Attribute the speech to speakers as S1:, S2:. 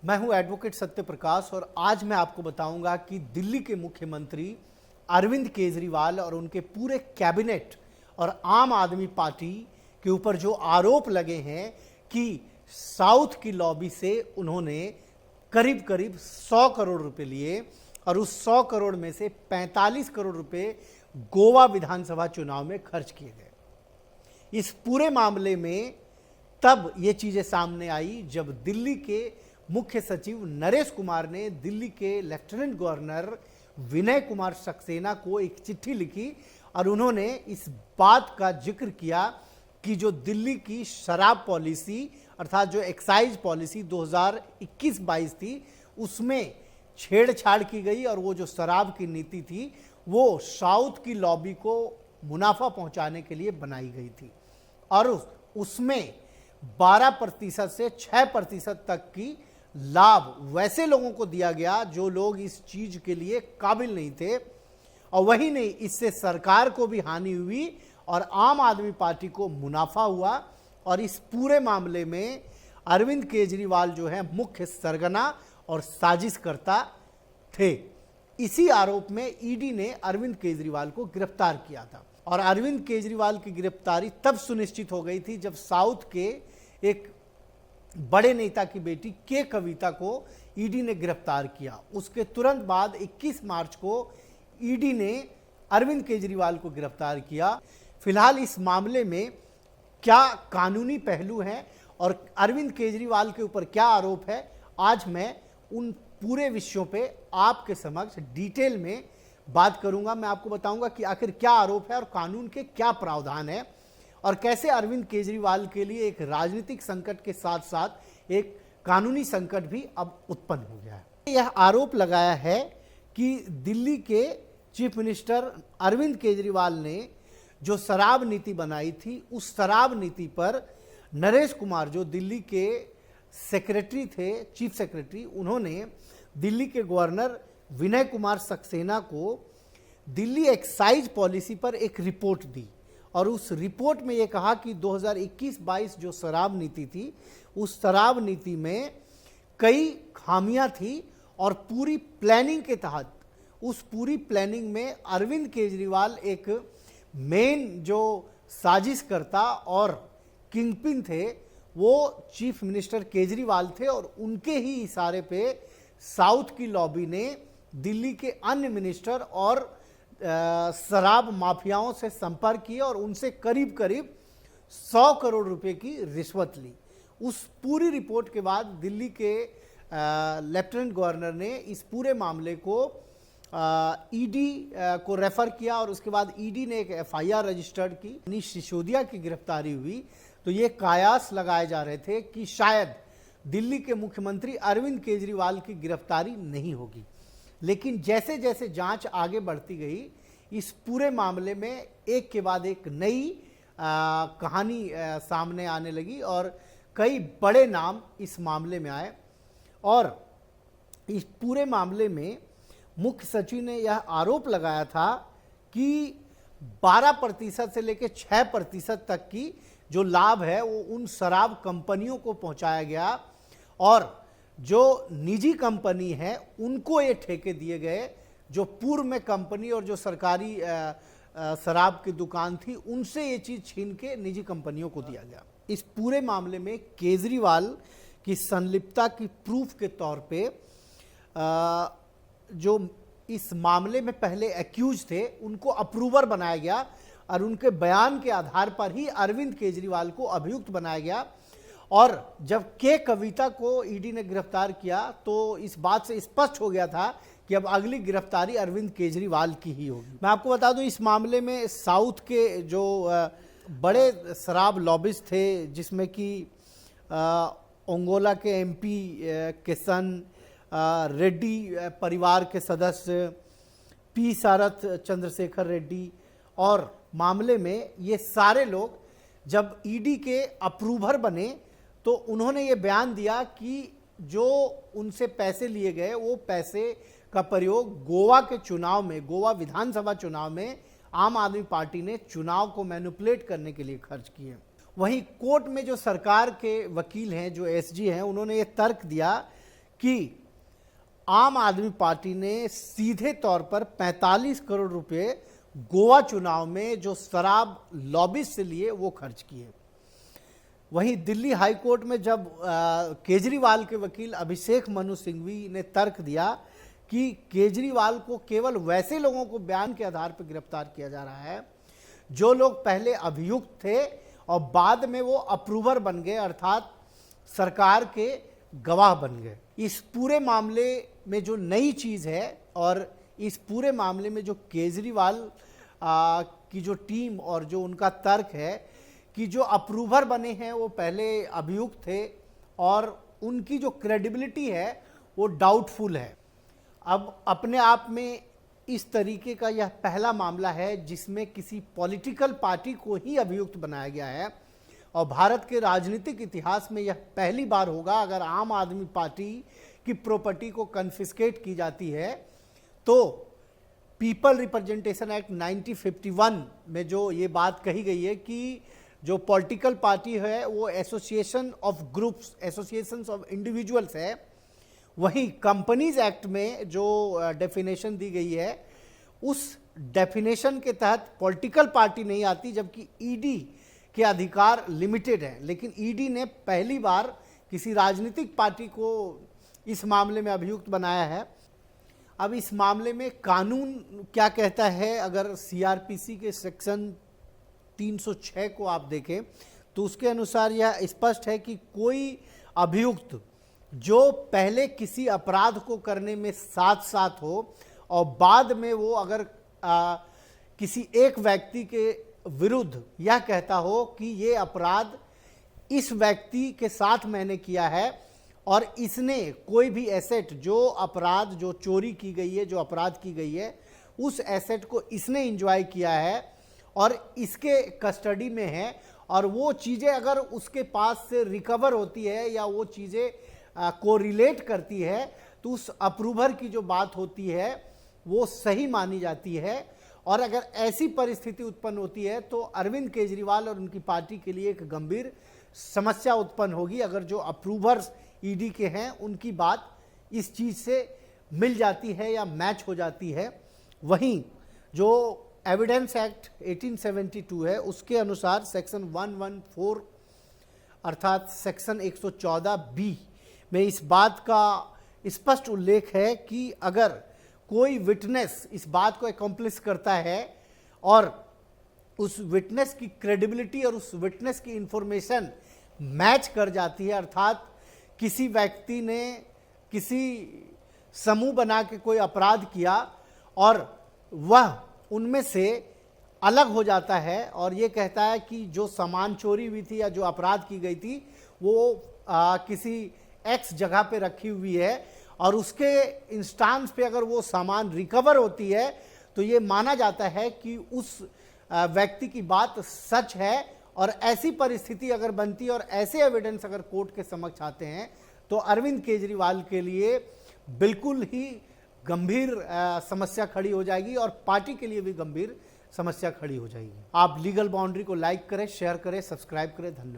S1: मैं हूं एडवोकेट सत्य प्रकाश और आज मैं आपको बताऊंगा कि दिल्ली के मुख्यमंत्री अरविंद केजरीवाल और उनके पूरे कैबिनेट और आम आदमी पार्टी के ऊपर जो आरोप लगे हैं कि साउथ की लॉबी से उन्होंने करीब करीब 100 करोड़ रुपए लिए और उस 100 करोड़ में से 45 करोड़ रुपए गोवा विधानसभा चुनाव में खर्च किए गए। इस पूरे मामले में तब ये चीजें सामने आई जब दिल्ली के मुख्य सचिव नरेश कुमार ने दिल्ली के लेफ्टिनेंट गवर्नर विनय कुमार सक्सेना को एक चिट्ठी लिखी और उन्होंने इस बात का जिक्र किया कि जो दिल्ली की शराब पॉलिसी अर्थात जो एक्साइज पॉलिसी 2021-22 थी उसमें छेड़छाड़ की गई और वो जो शराब की नीति थी वो साउथ की लॉबी को मुनाफा पहुंचाने के लिए बनाई गई थी और उसमें 12% से 6% तक की लाभ वैसे लोगों को दिया गया जो लोग इस चीज के लिए काबिल नहीं थे। और वही नहीं, इससे सरकार को भी हानि हुई और आम आदमी पार्टी को मुनाफा हुआ और इस पूरे मामले में अरविंद केजरीवाल जो है मुख्य सरगना और साजिशकर्ता थे। इसी आरोप में ईडी ने अरविंद केजरीवाल को गिरफ्तार किया था और अरविंद केजरीवाल की गिरफ्तारी तब सुनिश्चित हो गई थी जब साउथ के एक बड़े नेता की बेटी के कविता को ईडी ने गिरफ्तार किया। उसके तुरंत बाद 21 मार्च को ईडी ने अरविंद केजरीवाल को गिरफ्तार किया। फिलहाल इस मामले में क्या कानूनी पहलू हैं और अरविंद केजरीवाल के ऊपर क्या आरोप है, आज मैं उन पूरे विषयों पे आपके समक्ष डिटेल में बात करूंगा। मैं आपको बताऊंगा कि आखिर क्या आरोप है और कानून के क्या प्रावधान है और कैसे अरविंद केजरीवाल के लिए एक राजनीतिक संकट के साथ साथ एक कानूनी संकट भी अब उत्पन्न हो गया है। यह आरोप लगाया है कि दिल्ली के चीफ मिनिस्टर अरविंद केजरीवाल ने जो शराब नीति बनाई थी उस शराब नीति पर नरेश कुमार जो दिल्ली के सेक्रेटरी थे, चीफ सेक्रेटरी, उन्होंने दिल्ली के गवर्नर विनय कुमार सक्सेना को दिल्ली एक्साइज पॉलिसी पर एक रिपोर्ट दी और उस रिपोर्ट में यह कहा कि 2021-22 जो शराब नीति थी उस शराब नीति में कई खामियां थी और पूरी प्लानिंग के तहत उस पूरी प्लानिंग में अरविंद केजरीवाल एक मेन जो साजिशकर्ता और किंगपिन थे वो चीफ मिनिस्टर केजरीवाल थे और उनके ही इशारे पे साउथ की लॉबी ने दिल्ली के अन्य मिनिस्टर और शराब माफियाओं से संपर्क किया और उनसे करीब करीब 100 करोड़ रुपए की रिश्वत ली। उस पूरी रिपोर्ट के बाद दिल्ली के लेफ्टिनेंट गवर्नर ने इस पूरे मामले को ईडी को रेफर किया और उसके बाद ईडी ने एक एफआईआर रजिस्टर्ड की। मनीष सिसोदिया की गिरफ्तारी हुई तो ये कयास लगाए जा रहे थे कि शायद दिल्ली के मुख्यमंत्री अरविंद केजरीवाल की गिरफ्तारी नहीं होगी, लेकिन जैसे जैसे जांच आगे बढ़ती गई इस पूरे मामले में एक के बाद एक नई कहानी सामने आने लगी और कई बड़े नाम इस मामले में आए और इस पूरे मामले में मुख्य सचिव ने यह आरोप लगाया था कि 12% से लेकर 6% तक की जो लाभ है वो उन शराब कंपनियों को पहुंचाया गया और जो निजी कंपनी है उनको ये ठेके दिए गए। जो पूर्व में कंपनी और जो सरकारी शराब की दुकान थी उनसे ये चीज छीन के निजी कंपनियों को दिया गया। इस पूरे मामले में केजरीवाल की संलिप्तता की प्रूफ के तौर पे जो इस मामले में पहले एक्यूज थे उनको अप्रूवर बनाया गया और उनके बयान के आधार पर ही अरविंद केजरीवाल को अभियुक्त बनाया गया। और जब के कविता को ईडी ने गिरफ्तार किया तो इस बात से स्पष्ट हो गया था कि अब अगली गिरफ्तारी अरविंद केजरीवाल की ही होगी। मैं आपको बता दूं इस मामले में साउथ के जो बड़े शराब लॉबिस्ट थे जिसमें कि ओंगोला के एमपी किशन रेड्डी परिवार के सदस्य पी सारथ चंद्रशेखर रेड्डी और मामले में ये सारे लोग जब ईडी के अप्रूवर बने तो उन्होंने ये बयान दिया कि जो उनसे पैसे लिए गए वो पैसे का प्रयोग गोवा के चुनाव में, गोवा विधानसभा चुनाव में आम आदमी पार्टी ने चुनाव को मैनिपुलेट करने के लिए खर्च किए। वहीं कोर्ट में जो सरकार के वकील हैं, जो एसजी हैं, उन्होंने ये तर्क दिया कि आम आदमी पार्टी ने सीधे तौर पर 45 करोड़ रुपए गोवा चुनाव में जो शराब लॉबी से लिए वो खर्च किए। वहीं दिल्ली हाई कोर्ट में जब केजरीवाल के वकील अभिषेक मनु सिंघवी ने तर्क दिया कि केजरीवाल को केवल वैसे लोगों को बयान के आधार पर गिरफ्तार किया जा रहा है जो लोग पहले अभियुक्त थे और बाद में वो अप्रूवर बन गए, अर्थात सरकार के गवाह बन गए। इस पूरे मामले में जो नई चीज़ है और इस पूरे मामले में जो केजरीवाल की जो टीम और जो उनका तर्क है कि जो अप्रूवर बने हैं वो पहले अभियुक्त थे और उनकी जो क्रेडिबिलिटी है वो डाउटफुल है। अब अपने आप में इस तरीके का यह पहला मामला है जिसमें किसी पॉलिटिकल पार्टी को ही अभियुक्त बनाया गया है और भारत के राजनीतिक इतिहास में यह पहली बार होगा अगर आम आदमी पार्टी की प्रॉपर्टी को कन्फिस्केट की जाती है तो पीपल रिप्रेजेंटेशन एक्ट 1951 में जो ये बात कही गई है कि जो पॉलिटिकल पार्टी है वो association of groups, associations of individuals है। वहीं कंपनीज एक्ट में जो डेफिनेशन दी गई है उस डेफिनेशन के तहत पॉलिटिकल पार्टी नहीं आती, जबकि ईडी के अधिकार लिमिटेड हैं। लेकिन ईडी ने पहली बार किसी राजनीतिक पार्टी को इस मामले में अभियुक्त बनाया है। अब इस मामले में कानून क्या कहता है, अगर सीआरपीसी के सेक्शन 306 को आप देखें तो उसके अनुसार यह स्पष्ट है कि कोई अभियुक्त जो पहले किसी अपराध को करने में साथ साथ हो और बाद में वो अगर किसी एक व्यक्ति के विरुद्ध यह कहता हो कि ये अपराध इस व्यक्ति के साथ मैंने किया है और इसने कोई भी एसेट, जो अपराध, जो चोरी की गई है, जो अपराध की गई है, उस एसेट को इसने एंजॉय किया है और इसके कस्टडी में है और वो चीज़ें अगर उसके पास से रिकवर होती है या वो चीज़ें को रिलेट करती है तो उस अप्रूवर की जो बात होती है वो सही मानी जाती है। और अगर ऐसी परिस्थिति उत्पन्न होती है तो अरविंद केजरीवाल और उनकी पार्टी के लिए एक गंभीर समस्या उत्पन्न होगी अगर जो अप्रूवर्स ईडी के हैं उनकी बात इस चीज़ से मिल जाती है या मैच हो जाती है। वहीं जो एविडेंस एक्ट 1872 है उसके अनुसार सेक्शन 114 अर्थात सेक्शन 114 बी में इस बात का स्पष्ट उल्लेख है कि अगर कोई विटनेस इस बात को एकम्प्लिश करता है और उस विटनेस की क्रेडिबिलिटी और उस विटनेस की इंफॉर्मेशन मैच कर जाती है, अर्थात किसी व्यक्ति ने किसी समूह बना के कोई अपराध किया और वह उनमें से अलग हो जाता है और ये कहता है कि जो सामान चोरी हुई थी या जो अपराध की गई थी वो किसी एक्स जगह पे रखी हुई है और उसके इंस्टांस पे अगर वो सामान रिकवर होती है तो ये माना जाता है कि उस व्यक्ति की बात सच है। और ऐसी परिस्थिति अगर बनती है और ऐसे एविडेंस अगर कोर्ट के समक्ष आते हैं तो अरविंद केजरीवाल के लिए बिल्कुल ही गंभीर समस्या खड़ी हो जाएगी और पार्टी के लिए भी गंभीर समस्या खड़ी हो जाएगी। आप लीगल बाउंड्री को लाइक करें, शेयर करें, सब्सक्राइब करें। धन्यवाद।